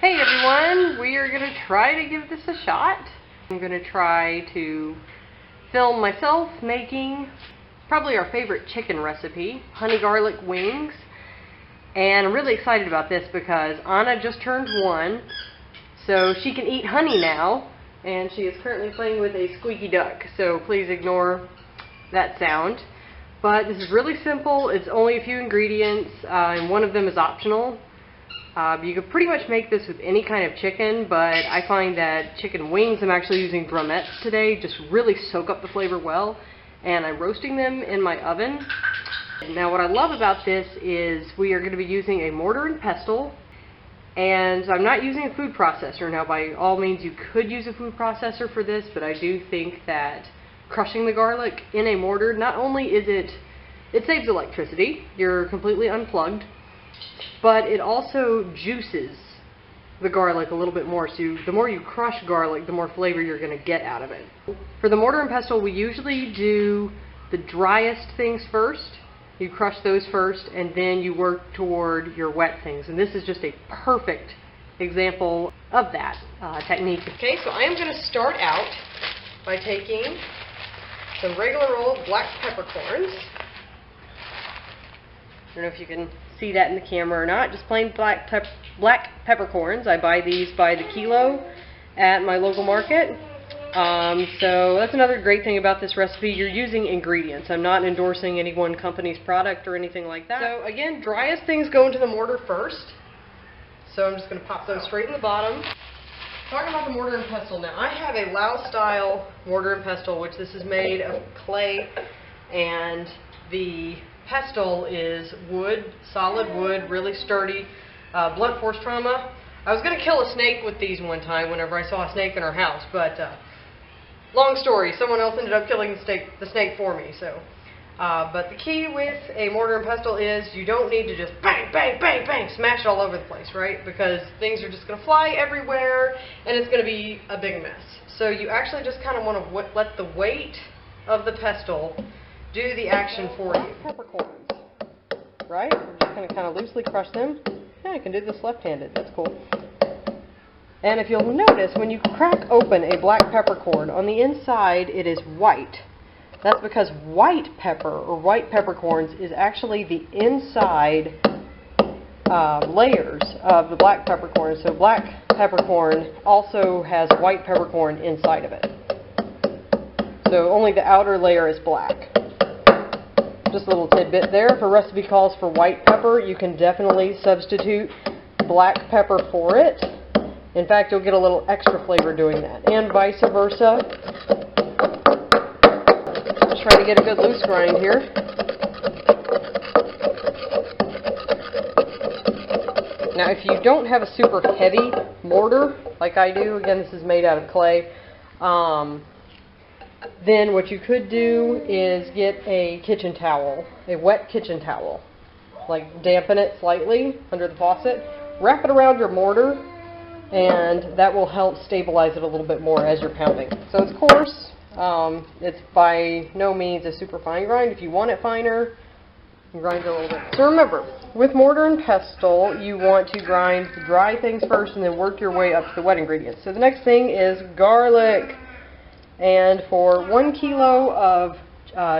Hey everyone, we are going to try to give this a shot. I'm going to try to film myself making probably our favorite chicken recipe, honey garlic wings. And I'm really excited about this because Anna just turned 1, so she can eat honey now, and she is currently playing with a squeaky duck, so please ignore that sound. But this is really simple. It's only a few ingredients, and one of them is optional. You could pretty much make this with any kind of chicken, but I find that chicken wings, I'm actually using drumettes today, just really soak up the flavor well, and I'm roasting them in my oven. Now what I love about this is we are going to be using a mortar and pestle, and I'm not using a food processor. Now by all means you could use a food processor for this, but I do think that crushing the garlic in a mortar, not only is it saves electricity, you're completely unplugged, but it also juices the garlic a little bit more. So the more you crush garlic, the more flavor you're going to get out of it. For the mortar and pestle, we usually do the driest things first. You crush those first, and then you work toward your wet things. And this is just a perfect example of that technique. Okay, so I am going to start out by taking some regular old black peppercorns. I don't know if you can see that in the camera or not, just plain black peppercorns. I buy these by the kilo at my local market. So that's another great thing about this recipe. You're using ingredients. I'm not endorsing any one company's product or anything like that. So again, driest things go into the mortar first. So I'm just going to pop those straight in the bottom. Talking about the mortar and pestle now, I have a Lao style mortar and pestle, which this is made of clay, and the pestle is wood, solid wood, really sturdy, blunt force trauma. I was going to kill a snake with these one time whenever I saw a snake in our house, but long story, someone else ended up killing the snake for me. So, but the key with a mortar and pestle is you don't need to just bang, bang, bang, bang, smash it all over the place, right? Because things are just going to fly everywhere, and it's going to be a big mess. So you actually just kind of want to let the weight of the pestle do the action for you. Peppercorns, right? I'm just going to kind of loosely crush them. Yeah, I can do this left-handed. That's cool. And if you'll notice, when you crack open a black peppercorn, on the inside it is white. That's because white pepper, or white peppercorns, is actually the inside layers of the black peppercorn. So black peppercorn also has white peppercorn inside of it. So only the outer layer is black. Just a little tidbit there. If a recipe calls for white pepper, you can definitely substitute black pepper for it. In fact, you'll get a little extra flavor doing that, and vice versa. Just try to get a good loose grind here. Now, if you don't have a super heavy mortar, like I do, again, this is made out of clay, then what you could do is get a kitchen towel, a wet kitchen towel, like dampen it slightly under the faucet, wrap it around your mortar, and that will help stabilize it a little bit more as you're pounding. So it's coarse. It's by no means a super fine grind. If you want it finer, you grind it a little bit. So remember, with mortar and pestle, you want to grind the dry things first and then work your way up to the wet ingredients. So the next thing is garlic. And for 1 kilo of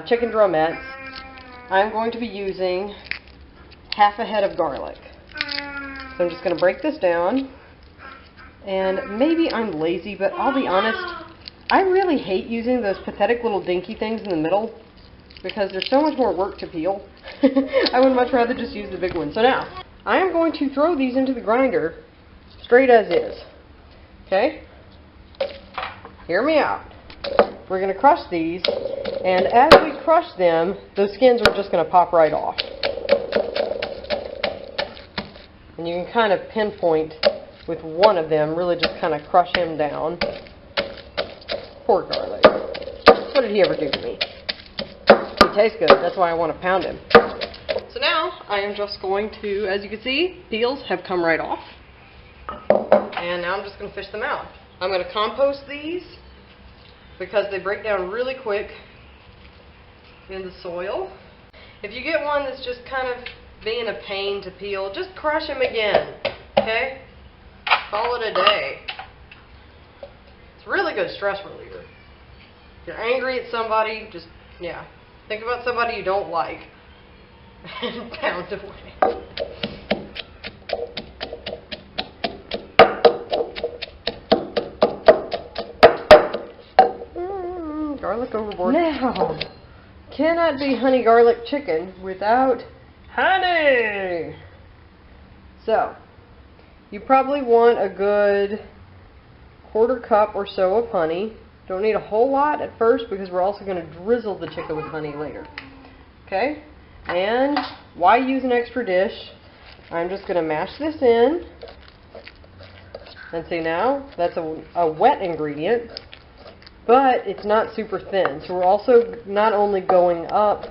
chicken drumettes, I'm going to be using half a head of garlic. So I'm just going to break this down. And maybe I'm lazy, but I'll be honest, I really hate using those pathetic little dinky things in the middle because there's so much more work to peel. I would much rather just use the big one. So now, I am going to throw these into the grinder straight as is. Okay? Hear me out. We're going to crush these, and as we crush them, those skins are just going to pop right off. And you can kind of pinpoint with one of them, really just kind of crush him down. Poor garlic. What did he ever do to me? He tastes good, that's why I want to pound him. So now, I am just going to, as you can see, peels have come right off. And now I'm just going to fish them out. I'm going to compost these, because they break down really quick in the soil. If you get one that's just kind of being a pain to peel, just crush them again, okay? call it a day. It's a really good stress reliever. If you're angry at somebody, just, yeah, think about somebody you don't like and pound away. Garlic overboard. Now, cannot be honey garlic chicken without honey. So, you probably want a good 1/4 cup or so of honey. Don't need a whole lot at first because we're also going to drizzle the chicken with honey later. Okay? And why use an extra dish? I'm just going to mash this in. And see now, that's a wet ingredient, but it's not super thin. So we're also not only going up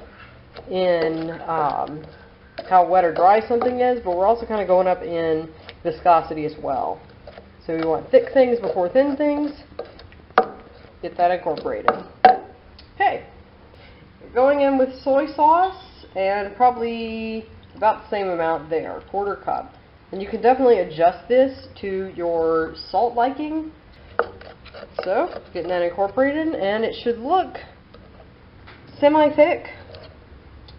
in how wet or dry something is, but we're also kind of going up in viscosity as well. So we want thick things before thin things. Get that incorporated. Okay, going in with soy sauce and probably about the same amount there, 1/4 cup. And you can definitely adjust this to your salt liking. So, getting that incorporated, and it should look semi-thick,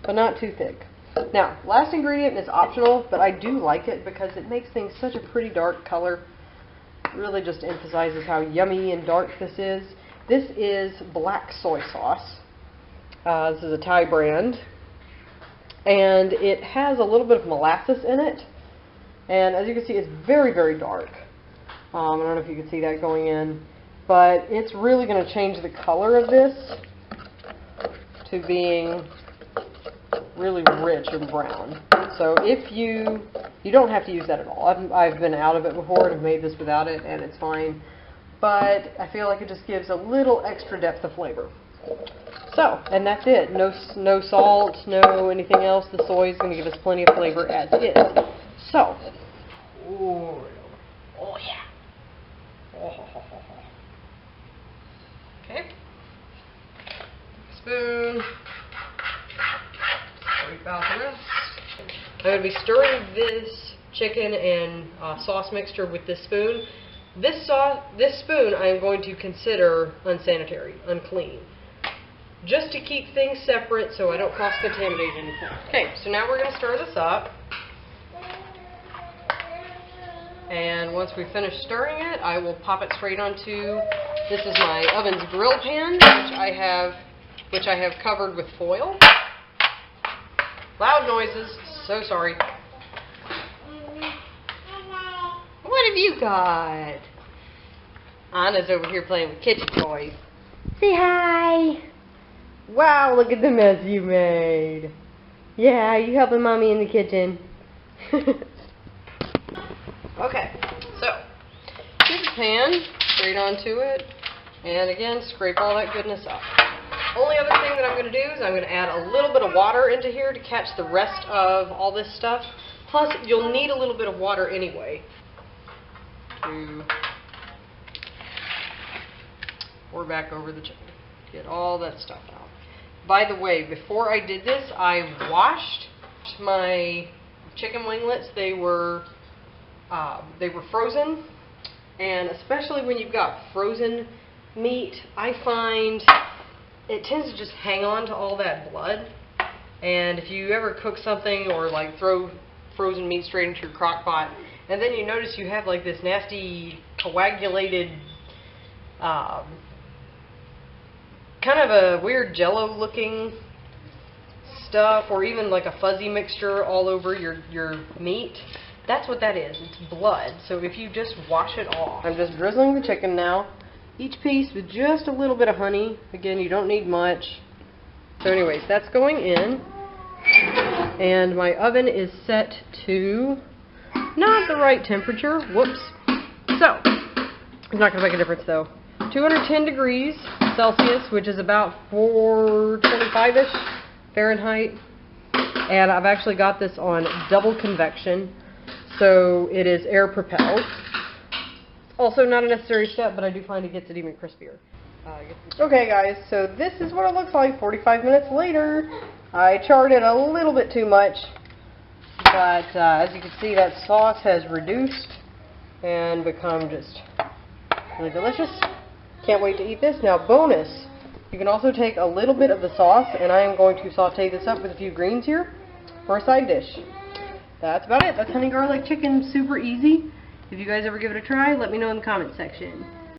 but not too thick. Now, last ingredient is optional, but I do like it because it makes things such a pretty dark color. It really just emphasizes how yummy and dark this is. This is black soy sauce. This is a Thai brand. And it has a little bit of molasses in it. And as you can see, it's very, very dark. I don't know if you can see that going in. But it's really going to change the color of this to being really rich and brown. So if you don't have to use that at all. I've been out of it before and have made this without it, and it's fine. But I feel like it just gives a little extra depth of flavor. So, and that's it. No salt, no anything else. The soy is going to give us plenty of flavor as is. So, oh yeah. Okay. Spoon. Scrape out the rest. I'm going to be stirring this chicken and sauce mixture with this spoon. This spoon I am going to consider unsanitary, unclean, just to keep things separate so I don't cross-contaminate anything. Okay, so now we're going to stir this up. And once we finish stirring it, I will pop it straight onto, this is my oven's grill pan, which I have covered with foil. Loud noises, so sorry. What have you got? Anna's over here playing with kitchen toys. Say hi. Wow, look at the mess you made. Yeah, you helping Mommy in the kitchen. Okay, so here's the pan, straight onto it, and again, scrape all that goodness up. Only other thing that I'm going to do is I'm going to add a little bit of water into here to catch the rest of all this stuff. Plus, you'll need a little bit of water anyway to pour back over the chicken. Get all that stuff out. By the way, before I did this, I washed my chicken winglets. They were frozen, and especially when you've got frozen meat, I find it tends to just hang on to all that blood. And if you ever cook something or like throw frozen meat straight into your crock pot, and then you notice you have like this nasty coagulated kind of a weird jello looking stuff, or even like a fuzzy mixture all over your meat, that's what that is. It's blood. So if you just wash it off. I'm just drizzling the chicken now, each piece with just a little bit of honey. Again, you don't need much. So anyways, that's going in, and my oven is set to not the right temperature. Whoops. So it's not going to make a difference though. 210 degrees Celsius, which is about 425-ish Fahrenheit. And I've actually got this on double convection, so it is air propelled. Also not a necessary step, but I do find it gets it even crispier. Okay guys, so this is what it looks like 45 minutes later. I charred it a little bit too much, but as you can see, that sauce has reduced and become just really delicious. Can't wait to eat this. Now bonus, you can also take a little bit of the sauce, and I am going to saute this up with a few greens here for a side dish. That's about it. That's honey garlic chicken. Super easy. If you guys ever give it a try, let me know in the comments section.